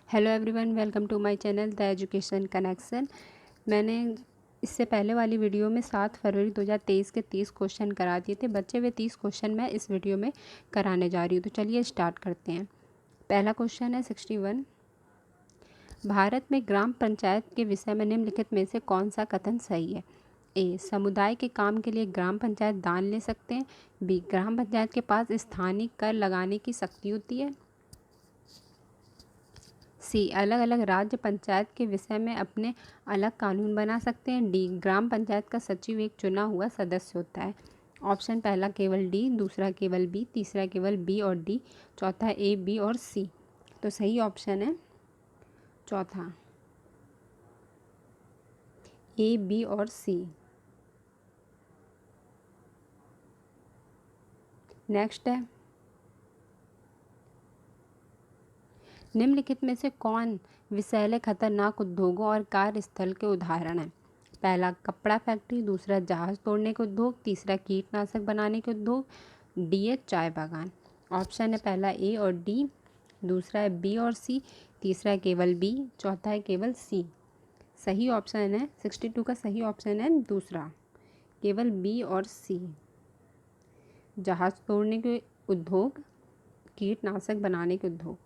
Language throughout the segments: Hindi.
Hello everyone, welcome to my channel the education connection. मैंने इससे पहले वाली वीडियो में 7 फरवरी 2023 के 30 क्वेश्चन करा दिए थे। बचे हुए 30 क्वेश्चन मैं इस वीडियो में कराने जा रही हूँ। तो चलिए स्टार्ट करते हैं। पहला क्वेश्चन है 61। भारत में ग्राम पंचायत के विषय में निम्नलिखित में से कौन सा कथन सही है? ए, समुदाय के काम के लिए ग्राम पंचायत दान ले सकते हैं। बी, ग्राम पंचायत के पास स्थानीय कर लगाने की शक्ति होती है। सी, अलग अलग राज्य पंचायत के विषय में अपने अलग कानून बना सकते हैं। डी, ग्राम पंचायत का सचिव एक चुना हुआ सदस्य होता है। ऑप्शन पहला केवल डी, दूसरा केवल बी, तीसरा केवल बी और डी, चौथा ए, बी और सी। तो सही ऑप्शन है चौथा, ए, बी और सी। नेक्स्ट है, निम्नलिखित में से कौन विषैले खतरनाक उद्योगों और कार्यस्थल के उदाहरण हैं? पहला कपड़ा फैक्ट्री, दूसरा जहाज तोड़ने के उद्योग, तीसरा कीटनाशक बनाने के उद्योग, डी है चाय बागान। ऑप्शन है पहला ए और डी, दूसरा है बी और सी, तीसरा है केवल बी, चौथा है केवल सी। सही ऑप्शन है 62 का सही ऑप्शन है दूसरा, केवल बी और सी। जहाज तोड़ने के उद्योग, कीटनाशक बनाने के उद्योग,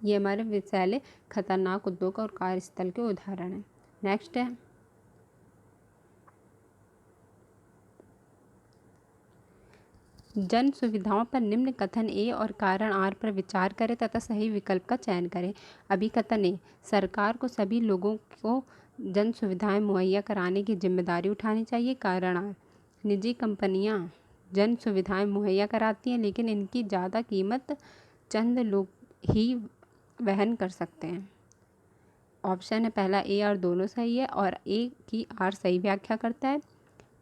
ये हमारे विषैले खतरनाक उद्योग और कार्यस्थल के उदाहरण हैं। नेक्स्ट है, जन सुविधाओं पर निम्न कथन ए और कारण आर पर विचार करें तथा सही विकल्प का चयन करें। अभी कथन ए, सरकार को सभी लोगों को जन सुविधाएं मुहैया कराने की जिम्मेदारी उठानी चाहिए। कारण आर, निजी कंपनियां जन सुविधाएं मुहैया कराती हैं लेकिन इनकी ज़्यादा कीमत चंद लोग ही वहन कर सकते हैं। ऑप्शन है पहला ए आर दोनों सही है और ए की आर सही व्याख्या करता है।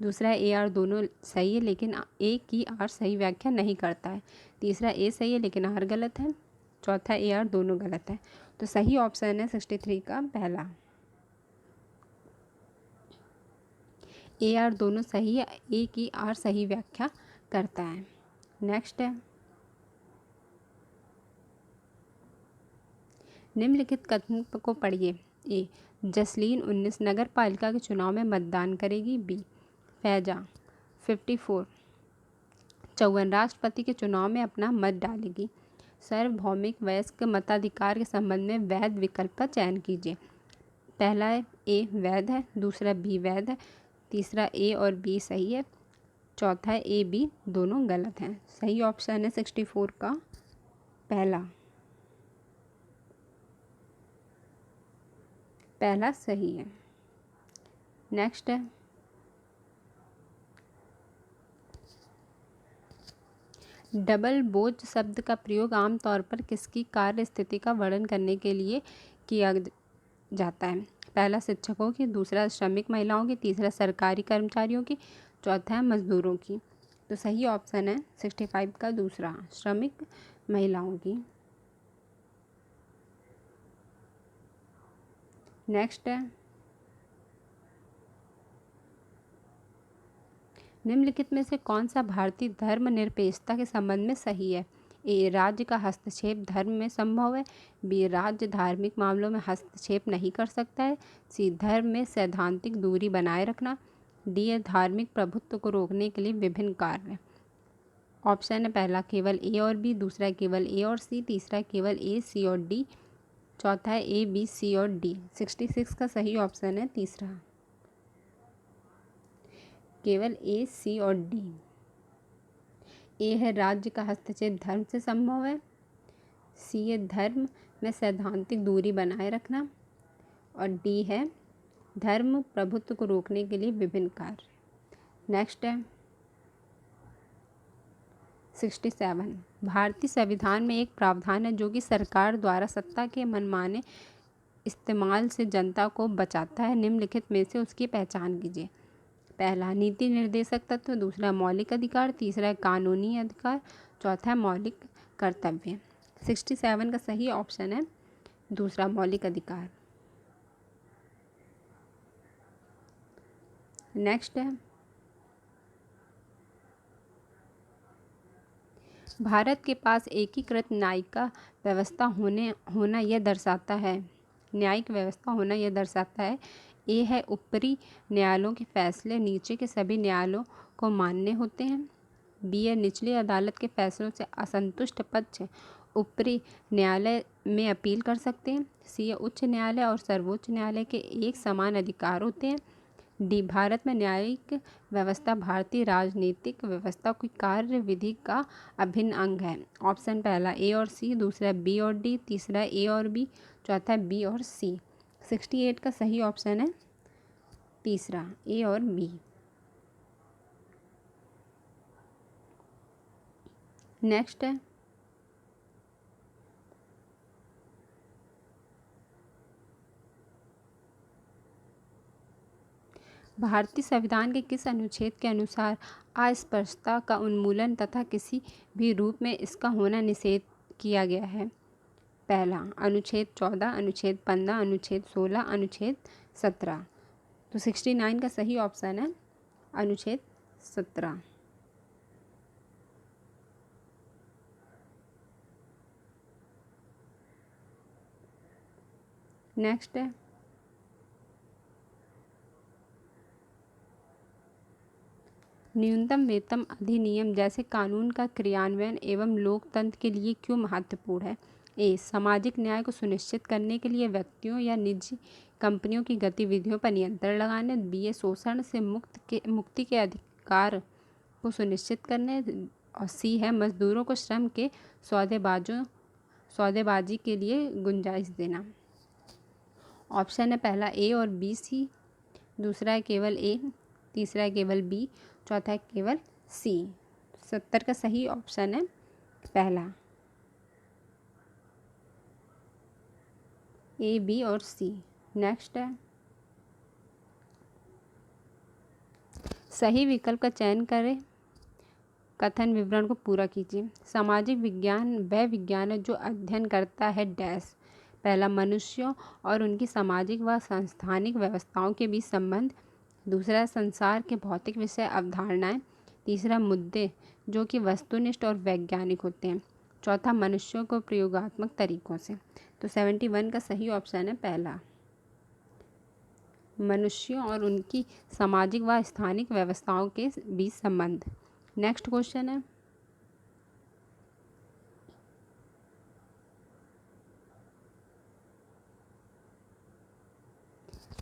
दूसरा ए आर दोनों सही है लेकिन ए की आर सही व्याख्या नहीं करता है। तीसरा ए सही है लेकिन आर गलत है। चौथा ए आर दोनों गलत है। तो सही ऑप्शन है 63 का पहला, ए आर दोनों सही है, ए की आर सही व्याख्या करता है। नेक्स्ट है, निम्नलिखित कथन को पढ़िए। ए, जसलीन 19 नगर पालिका के चुनाव में मतदान करेगी। बी, फैजा 54 54 राष्ट्रपति के चुनाव में अपना मत डालेगी। सार्वभौमिक वयस्क मताधिकार के संबंध में वैध विकल्प का चयन कीजिए। पहला है ए वैध है, दूसरा बी वैध है, तीसरा ए और बी सही है, चौथा है ए बी दोनों गलत हैं। सही ऑप्शन है 64 का पहला सही है। नेक्स्ट है, डबल बोझ शब्द का प्रयोग आमतौर पर किसकी कार्य स्थिति का वर्णन करने के लिए किया जाता है? पहला शिक्षकों की, दूसरा श्रमिक महिलाओं की, तीसरा सरकारी कर्मचारियों की, चौथा है मजदूरों की। तो सही ऑप्शन है 65 का दूसरा, श्रमिक महिलाओं की। नेक्स्ट है, निम्नलिखित में से कौन सा भारतीय धर्मनिरपेक्षता के संबंध में सही है? ए, राज्य का हस्तक्षेप धर्म में संभव है। बी, राज्य धार्मिक मामलों में हस्तक्षेप नहीं कर सकता है। सी, धर्म में सैद्धांतिक दूरी बनाए रखना। डी है धार्मिक प्रभुत्व को रोकने के लिए विभिन्न कार्य। ऑप्शन है पहला केवल ए और बी, दूसरा केवल ए और सी, तीसरा केवल ए, सी और डी, चौथा है ए, बी, सी और डी। 66 का सही ऑप्शन है तीसरा, केवल ए, सी और डी। ए है राज्य का हस्तक्षेप धर्म से संभव है, सी है धर्म में सैद्धांतिक दूरी बनाए रखना, और डी है धर्म प्रभुत्व को रोकने के लिए विभिन्न कार्य। नेक्स्ट है 67, भारतीय संविधान में एक प्रावधान है जो कि सरकार द्वारा सत्ता के मनमाने इस्तेमाल से जनता को बचाता है। निम्नलिखित में से उसकी पहचान कीजिए। पहला नीति निर्देशक तत्व, दूसरा मौलिक अधिकार, तीसरा कानूनी अधिकार, चौथा मौलिक कर्तव्य। 67 का सही ऑप्शन है दूसरा, मौलिक अधिकार। नेक्स्ट है, भारत के पास एकीकृत न्यायिक व्यवस्था होना यह दर्शाता है ए है ऊपरी न्यायालयों के फैसले नीचे के सभी न्यायालयों को मान्य होते हैं। बी है निचली अदालत के फैसलों से असंतुष्ट पक्ष ऊपरी न्यायालय में अपील कर सकते हैं। सी है उच्च न्यायालय और सर्वोच्च न्यायालय के एक समान अधिकार होते हैं। डी भारत में न्यायिक व्यवस्था भारतीय राजनीतिक व्यवस्था की कार्य विधि का अभिन्न अंग है। ऑप्शन पहला ए और सी, दूसरा बी और डी, तीसरा ए और बी, चौथा बी और सी। 68 का सही ऑप्शन है तीसरा ए और बी। नेक्स्ट है भारतीय संविधान के किस अनुच्छेद के अनुसार अस्पृश्यता का उन्मूलन तथा किसी भी रूप में इसका होना निषेध किया गया है? पहला अनुच्छेद 14, अनुच्छेद 15, अनुच्छेद 16, अनुच्छेद 17। तो 69 का सही ऑप्शन है अनुच्छेद 17। नेक्स्ट है न्यूनतम वेतन अधिनियम जैसे कानून का क्रियान्वयन एवं लोकतंत्र के लिए क्यों महत्वपूर्ण है? ए सामाजिक न्याय को सुनिश्चित करने के लिए व्यक्तियों या निजी कंपनियों की गतिविधियों पर नियंत्रण लगाने। बी शोषण से मुक्ति के अधिकार को सुनिश्चित करने। और सी है मजदूरों को श्रम के सौदेबाजी के लिए गुंजाइश देना। ऑप्शन है पहला ए और बी सी, दूसरा है केवल ए, तीसरा है केवल बी, चौथा है केवल सी। 70 का सही ऑप्शन है पहला ए, बी और सी। नेक्स्ट है सही विकल्प का चयन करें, कथन विवरण को पूरा कीजिए। सामाजिक विज्ञान वह विज्ञान है जो अध्ययन करता है डैश। पहला मनुष्यों और उनकी सामाजिक व सांस्थानिक व्यवस्थाओं के बीच संबंध, दूसरा संसार के भौतिक विषय अवधारणाएं, तीसरा मुद्दे जो कि वस्तुनिष्ठ और वैज्ञानिक होते हैं, चौथा मनुष्यों को प्रयोगात्मक तरीकों से। तो 71 का सही ऑप्शन है पहला मनुष्यों और उनकी सामाजिक व स्थानिक व्यवस्थाओं के बीच संबंध। नेक्स्ट क्वेश्चन है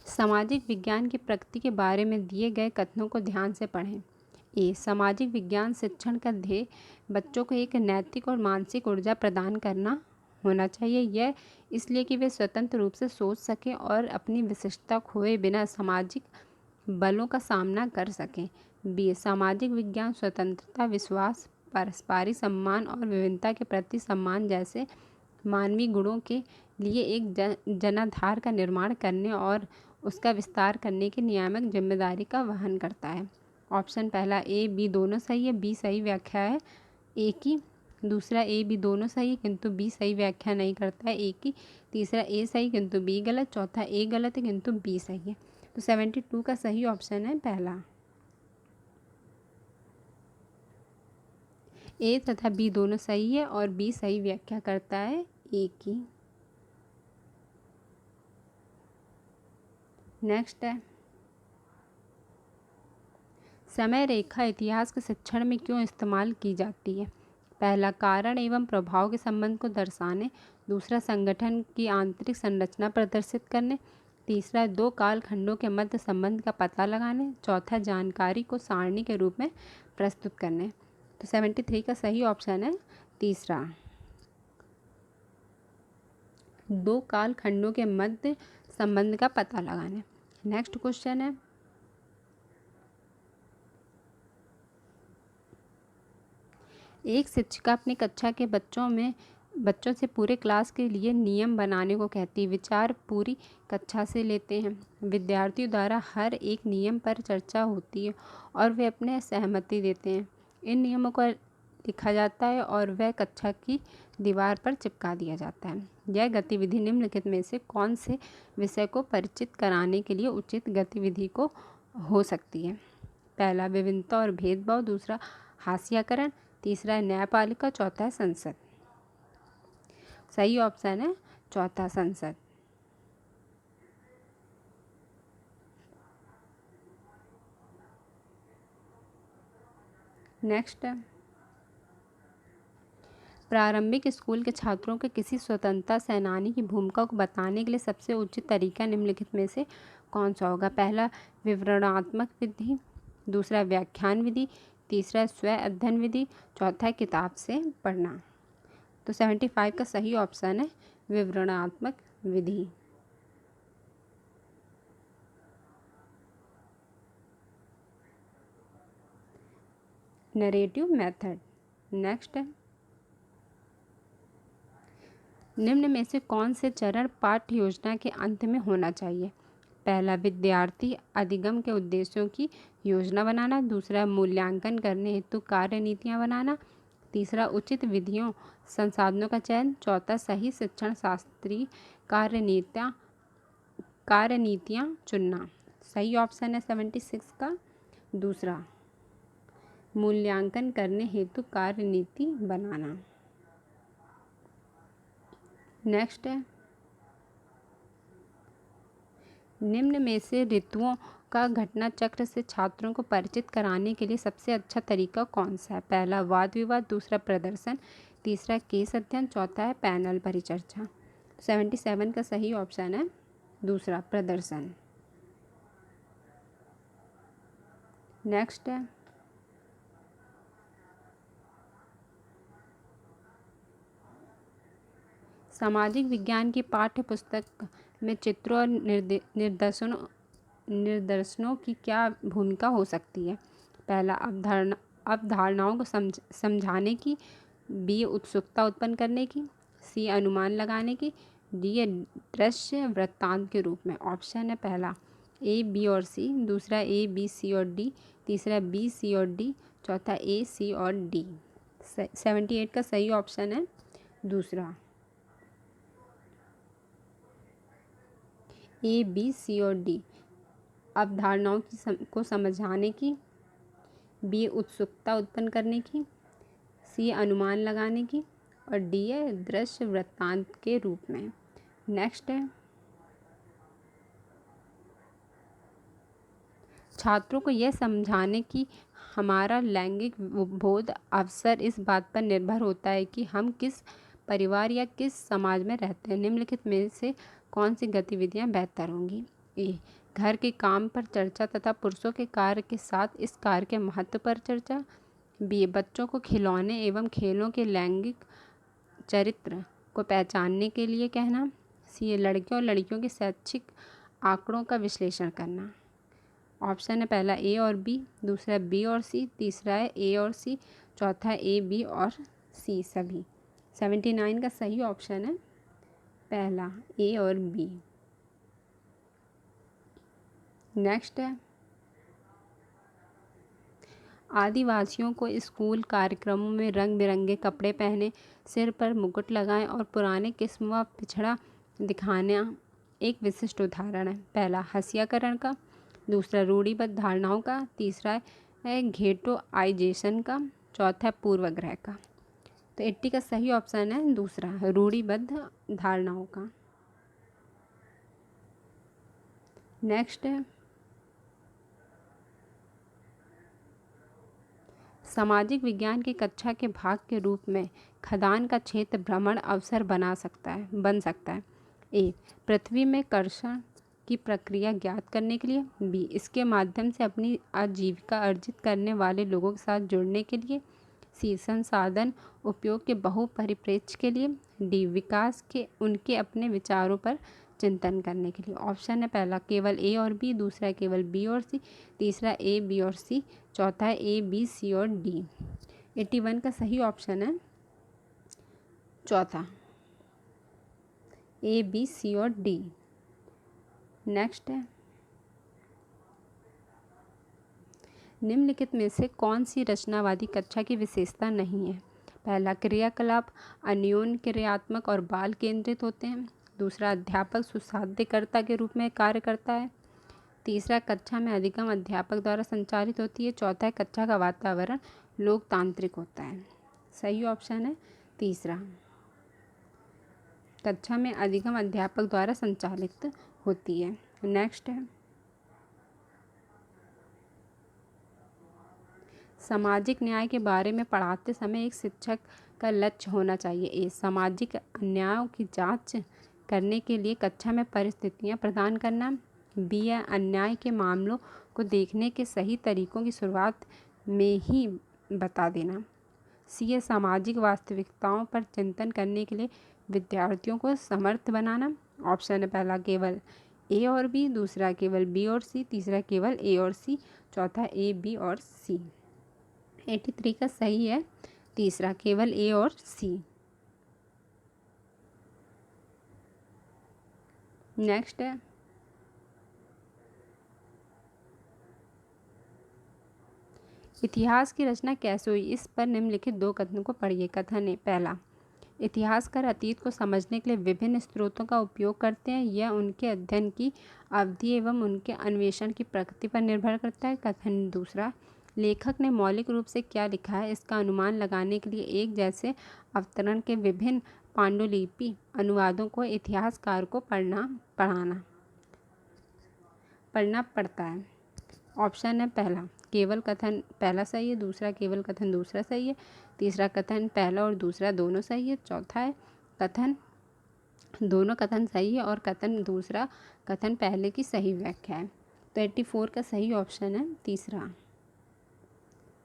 सामाजिक विज्ञान की प्रकृति के बारे में दिए गए कथनों को ध्यान से पढ़ें। ए सामाजिक विज्ञान शिक्षण का ध्येय बच्चों को एक नैतिक और मानसिक ऊर्जा प्रदान करना होना चाहिए। यह इसलिए कि वे स्वतंत्र रूप से सोच सकें और अपनी विशिष्टता खोए बिना सामाजिक बलों का सामना कर सकें। बी सामाजिक विज्ञान स्वतंत्रता, विश्वास, पारस्परिक सम्मान और विभिन्नता के प्रति सम्मान जैसे मानवीय गुणों के लिए एक जनाधार का निर्माण करने और उसका विस्तार करने की नियामक जिम्मेदारी का वहन करता है। ऑप्शन पहला ए, बी दोनों सही है। बी सही व्याख्या है ए की, दूसरा ए, बी दोनों सही है किंतु बी सही व्याख्या नहीं करता है ए की, तीसरा ए सही किंतु बी गलत, चौथा ए गलत है किंतु बी सही है। तो 72 का सही ऑप्शन है पहला ए तथा बी दोनों सही है और बी सही व्याख्या करता है ए की। नेक्स्ट है समय रेखा इतिहास के शिक्षण में क्यों इस्तेमाल की जाती है? पहला कारण एवं प्रभाव के संबंध को दर्शाने, दूसरा संगठन की आंतरिक संरचना प्रदर्शित करने, तीसरा दो कालखंडों के मध्य संबंध का पता लगाने, चौथा जानकारी को सारणी के रूप में प्रस्तुत करने। तो 73 का सही ऑप्शन है तीसरा दो कालखंडों के मध्य संबंध का पता लगाने। नेक्स्ट क्वेश्चन है एक शिक्षिका अपनी कक्षा के बच्चों से पूरे क्लास के लिए नियम बनाने को कहती है। विचार पूरी कक्षा से लेते हैं। विद्यार्थियों द्वारा हर एक नियम पर चर्चा होती है और वे अपने सहमति देते हैं। इन नियमों को लिखा जाता है और वह कक्षा की दीवार पर चिपका दिया जाता है। यह गतिविधि निम्नलिखित में से कौन से विषय को परिचित कराने के लिए उचित गतिविधि को हो सकती है? पहला विभिन्नता और भेदभाव, दूसरा हास्याकरण, तीसरा है न्यायपालिका, चौथा है संसद। सही ऑप्शन है चौथा, संसद। नेक्स्ट है, प्रारंभिक स्कूल के छात्रों के किसी स्वतंत्रता सेनानी की भूमिका को बताने के लिए सबसे उचित तरीका निम्नलिखित में से कौन सा होगा? पहला विवरणात्मक विधि, दूसरा व्याख्यान विधि, तीसरा स्व अध्ययन विधि, चौथा है किताब से पढ़ना। तो 75 का सही ऑप्शन है विवरणात्मक विधि। Narrative method. नेक्स्ट है, निम्न में से कौन से चरण पाठ्य योजना के अंत में होना चाहिए? पहला विद्यार्थी अधिगम के उद्देश्यों की योजना बनाना, दूसरा मूल्यांकन करने हेतु कार्य नीतियाँ बनाना, तीसरा उचित विधियों संसाधनों का चयन, चौथा सही शिक्षण शास्त्रीय कार्य नीतियाँ चुनना। सही ऑप्शन है 76 का दूसरा, मूल्यांकन करने हेतु कार्य नीति बनाना। नेक्स्ट है, निम्न में से ऋतुओं का घटना चक्र से छात्रों को परिचित कराने के लिए सबसे अच्छा तरीका कौन सा है? पहला वाद विवाद, दूसरा प्रदर्शन, तीसरा केस अध्ययन, चौथा है पैनल परिचर्चा। 77 का सही ऑप्शन है दूसरा, प्रदर्शन। नेक्स्ट है, सामाजिक विज्ञान की पाठ्य पुस्तक में चित्रों और निर्देशनों की क्या भूमिका हो सकती है? पहला अवधारणाओं को समझाने की, बी उत्सुकता उत्पन्न करने की, सी अनुमान लगाने की, डी दृश्य वृत्तांत के रूप में। ऑप्शन है पहला ए, बी और सी, दूसरा ए, बी, सी और डी, तीसरा बी, सी और डी, चौथा ए, सी और डी। 78 का सही ऑप्शन है दूसरा, ए, बी, सी और डी। अवधारणाओं को समझाने की, बी उत्सुकता उत्पन्न करने की, सी अनुमान लगाने की और डी है दृश्य वृत्तांत के रूप में। नेक्स्ट है, छात्रों को यह समझाने की हमारा लैंगिक बोध अवसर इस बात पर निर्भर होता है कि हम किस परिवार या किस समाज में रहते हैं। निम्नलिखित में से कौन सी गतिविधियां बेहतर होंगी? ए, घर के काम पर चर्चा तथा पुरुषों के कार्य के साथ इस कार्य के महत्व पर चर्चा। बी, बच्चों को खिलौने एवं खेलों के लैंगिक चरित्र को पहचानने के लिए कहना। सी, लड़कियों और लड़कियों के शैक्षिक आंकड़ों का विश्लेषण करना। ऑप्शन है पहला ए और बी, दूसरा बी और सी, तीसरा है ए और सी, चौथा ए, बी और सी सभी। 79 का सही ऑप्शन है पहला ए और बी। नेक्स्ट है, आदिवासियों को स्कूल कार्यक्रमों में रंग बिरंगे कपड़े पहने, सिर पर मुकुट लगाएं और पुराने किस्म व पिछड़ा दिखाना एक विशिष्ट उदाहरण है। पहला हसियाकरण का, दूसरा रूढ़िबद्ध धारणाओं का, तीसरा है घेटोआइजेशन का, चौथा है पूर्वग्रह का। तो 80 का सही ऑप्शन है दूसरा, रूढ़िबद्ध धारणाओं का। नेक्स्ट है, सामाजिक विज्ञान की कक्षा के भाग के रूप में खदान का क्षेत्र भ्रमण अवसर बन सकता है। ए, पृथ्वी में कर्षण की प्रक्रिया ज्ञात करने के लिए, बी, इसके माध्यम से अपनी आजीविका अर्जित करने वाले लोगों के साथ जुड़ने के लिए, सी, संसाधन उपयोग के बहुपरिप्रेक्ष्य के लिए, डी, विकास के उनके अपने विचारों पर चिंतन करने के लिए। ऑप्शन है पहला केवल ए और बी, दूसरा केवल बी और सी, तीसरा ए, बी और सी, चौथा है ए, बी, सी और डी। 81 का सही ऑप्शन है चौथा, ए, बी, सी और डी। नेक्स्ट है, निम्नलिखित में से कौन सी रचनावादी कक्षा की विशेषता नहीं है? पहला क्रियाकलाप अन्योन्य क्रियात्मक और बाल केंद्रित होते हैं, दूसरा अध्यापक सुसाध्यकर्ता के रूप में कार्य करता है, तीसरा कक्षा में अधिगम अध्यापक द्वारा संचालित होती है, चौथा है कक्षा का वातावरण लोकतांत्रिक होता है। सही ऑप्शन है तीसरा। कक्षा में अधिगम अध्यापक द्वारा संचालित होती है। नेक्स्ट है सामाजिक न्याय के बारे में पढ़ाते समय एक शिक्षक का लक्ष्य होना चाहिए। ए सामाजिक अन्यायों की जांच करने के लिए कक्षा में परिस्थितियां प्रदान करना। बी है अन्याय के मामलों को देखने के सही तरीकों की शुरुआत में ही बता देना। सी है सामाजिक वास्तविकताओं पर चिंतन करने के लिए विद्यार्थियों को समर्थ बनाना। ऑप्शन है पहला केवल ए और बी, दूसरा केवल बी और सी, तीसरा केवल ए और सी, चौथा ए, बी और सी। 83 का सही है तीसरा केवल ए और सी। नेक्स्ट है इतिहास की रचना कैसे हुई, इस पर निम्नलिखित दो कथनों को पढ़िए। कथन है पहला इतिहासकार अतीत को समझने के लिए विभिन्न स्रोतों का उपयोग करते हैं। यह उनके अध्ययन की अवधि एवं उनके अन्वेषण की प्रकृति पर निर्भर करता है। कथन दूसरा लेखक ने मौलिक रूप से क्या लिखा है इसका अनुमान लगाने के लिए एक जैसे अवतरण के विभिन्न पांडुलिपि अनुवादों को इतिहासकार को पढ़ना पड़ता है। ऑप्शन है पहला केवल कथन पहला सही है, दूसरा केवल कथन दूसरा सही है, तीसरा कथन पहला और दूसरा दोनों सही है, चौथा है कथन दोनों कथन सही है और कथन दूसरा कथन पहले की सही व्याख्या है। तो 84 का सही ऑप्शन है तीसरा,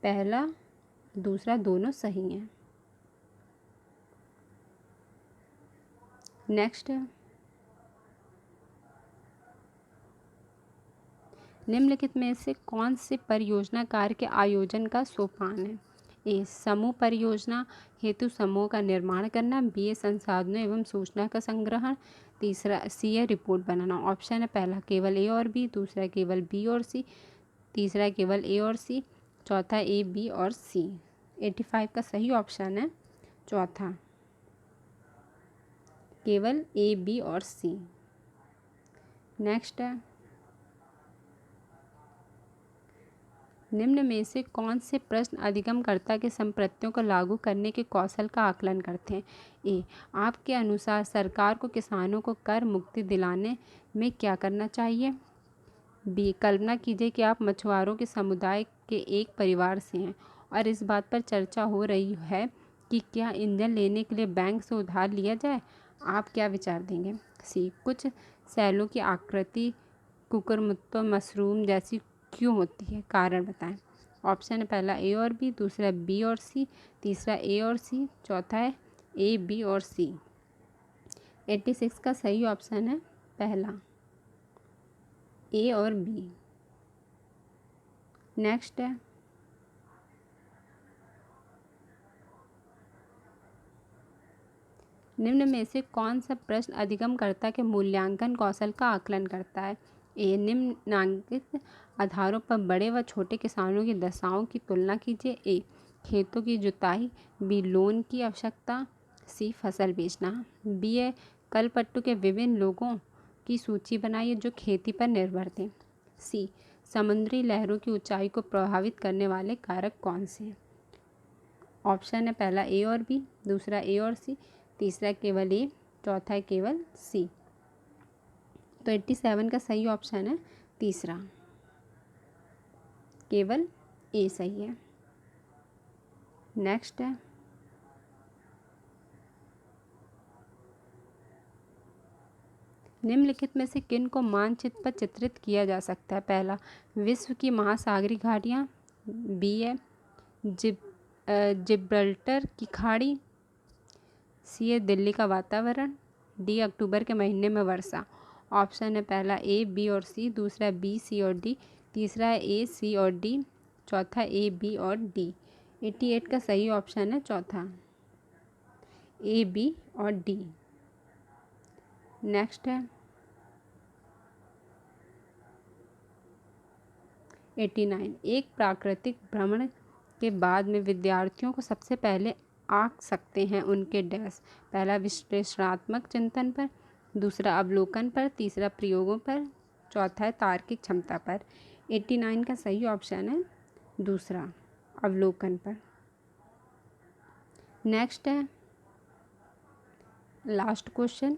पहला दूसरा दोनों सही हैं। नेक्स्ट है निम्नलिखित में से कौन से परियोजना कार्य के आयोजन का सोपान है। ए समूह परियोजना हेतु समूह का निर्माण करना, बी संसाधनों एवं सूचना का संग्रहण, तीसरा सी है रिपोर्ट बनाना। ऑप्शन है पहला केवल ए और बी, दूसरा केवल बी और सी, तीसरा केवल ए और सी, चौथा ए, बी और सी। 85 का सही ऑप्शन है चौथा केवल ए, बी और सी। नेक्स्ट है निम्न में से कौन से प्रश्न अधिगमकर्ता के संप्रत्तियों को लागू करने के कौशल का आकलन करते हैं। ए आपके अनुसार सरकार को किसानों को कर मुक्ति दिलाने में क्या करना चाहिए। बी कल्पना कीजिए कि आप मछुआरों के समुदाय के एक परिवार से हैं और इस बात पर चर्चा हो रही है कि क्या ईंधन लेने के लिए बैंक से उधार लिया जाए, आप क्या विचार देंगे। सी कुछ सैलों की आकृति कुकुरमुत्तो मशरूम जैसी क्यों होती है, कारण बताएं। ऑप्शन है पहला ए और बी, दूसरा बी और सी, तीसरा ए और सी, चौथा है ए, बी और सी। 86 का सही ऑप्शन है पहला ए और बी। नेक्स्ट है निम्न में से कौन सा प्रश्न अधिगमकर्ता के मूल्यांकन कौशल का आकलन करता है। ए निम्नांकित आधारों पर बड़े व छोटे किसानों की दशाओं की तुलना कीजिए। ए खेतों की जुताई, बी लोन की आवश्यकता, सी फसल बेचना, बी है कलपट्टू के विभिन्न लोगों की सूची बनाइए जो खेती पर निर्भर थे, सी समुद्री लहरों की ऊंचाई को प्रभावित करने वाले कारक कौन से। ऑप्शन है पहला ए और बी, दूसरा ए और सी, तीसरा केवल ए, चौथा है केवल सी। तो 87 का सही ऑप्शन है तीसरा केवल ए सही है। नेक्स्ट है निम्नलिखित में से किन को मानचित्र पर चित्रित किया जा सकता है। पहला विश्व की महासागरीय घाटियाँ, बी है जिब्राल्टर की खाड़ी, सी है दिल्ली का वातावरण, डी अक्टूबर के महीने में वर्षा। ऑप्शन है पहला ए, बी और सी, दूसरा बी, सी और डी, तीसरा है ए, सी और डी, चौथा ए, बी और डी। 88 का सही ऑप्शन है चौथा ए, बी और डी। नेक्स्ट है 89 एक प्राकृतिक भ्रमण के बाद में विद्यार्थियों को सबसे पहले आंक सकते हैं उनके डैश। पहला विश्लेषणात्मक चिंतन पर, दूसरा अवलोकन पर, तीसरा प्रयोगों पर, चौथा है तार्किक क्षमता पर। 89 का सही ऑप्शन है दूसरा अवलोकन पर। नेक्स्ट है लास्ट क्वेश्चन।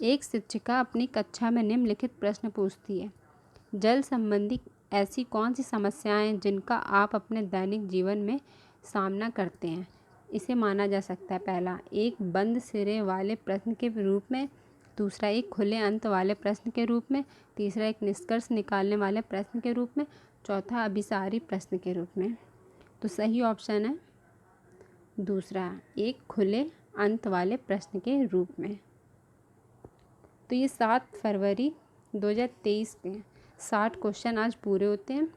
एक शिक्षिका अपनी कक्षा में निम्नलिखित प्रश्न पूछती है। जल संबंधी ऐसी कौन सी समस्याएं हैं जिनका आप अपने दैनिक जीवन में सामना करते हैं? इसे माना जा सकता है पहला एक बंद सिरे वाले प्रश्न के रूप में, दूसरा एक खुले अंत वाले प्रश्न के रूप में, तीसरा एक निष्कर्ष निकालने वाले प्रश्न के रूप में, चौथा अभिसारी प्रश्न के रूप में। तो सही ऑप्शन है दूसरा, एक खुले अंत वाले प्रश्न के रूप में। तो ये 7 फरवरी 2023 के 60 क्वेश्चन आज पूरे होते हैं।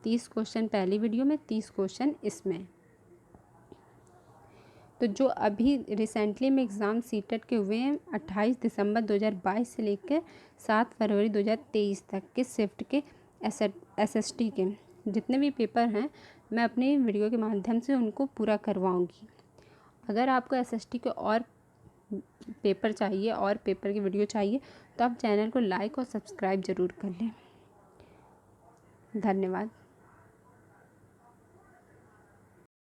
30 क्वेश्चन पहली वीडियो में, 30 क्वेश्चन इसमें। तो जो अभी रिसेंटली में एग्ज़ाम सीटेट के हुए हैं 28 दिसंबर 2022 से लेकर 7 फरवरी 2023 तक के शिफ्ट के SST के जितने भी पेपर हैं मैं अपनी वीडियो के माध्यम से उनको पूरा करवाऊंगी। अगर आपको SST के और पेपर चाहिए और पेपर की वीडियो चाहिए तो आप चैनल को लाइक और सब्सक्राइब ज़रूर कर लें। धन्यवाद।